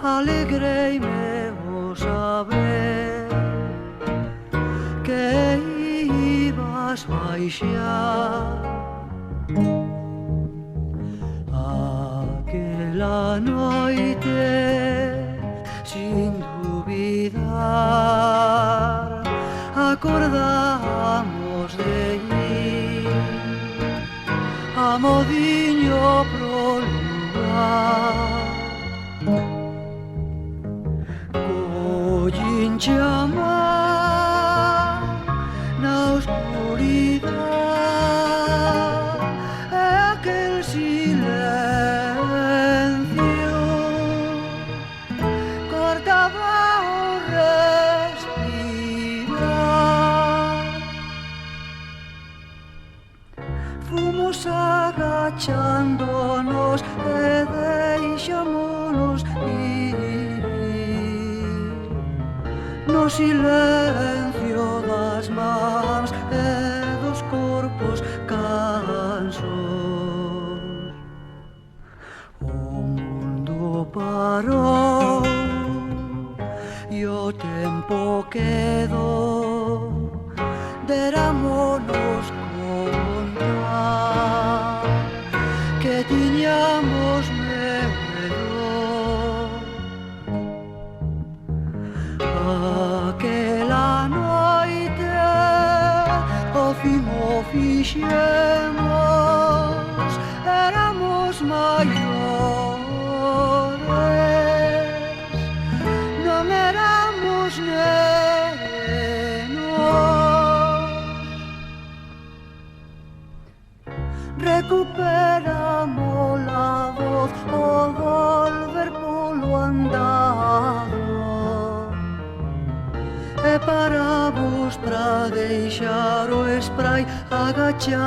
alegreime saber que ibas baixar. Aquela noite, sin dubidar, acordamos de ir a modiño pro lugar. Collín chamar na oscuridad e aquel silencio cortaba o respirar. Fomos agachándonos e deixámonos ir no silencio das mans e dos corpos cansos. O mundo parou e o tempo quedou, derámonos contar que tiñamos medo. Aquela noite o fin o fixemos, éramos maiores, non éramos nenos. Recuperamos la voz o volver polo andado e paramos pra deixar o spray agachado.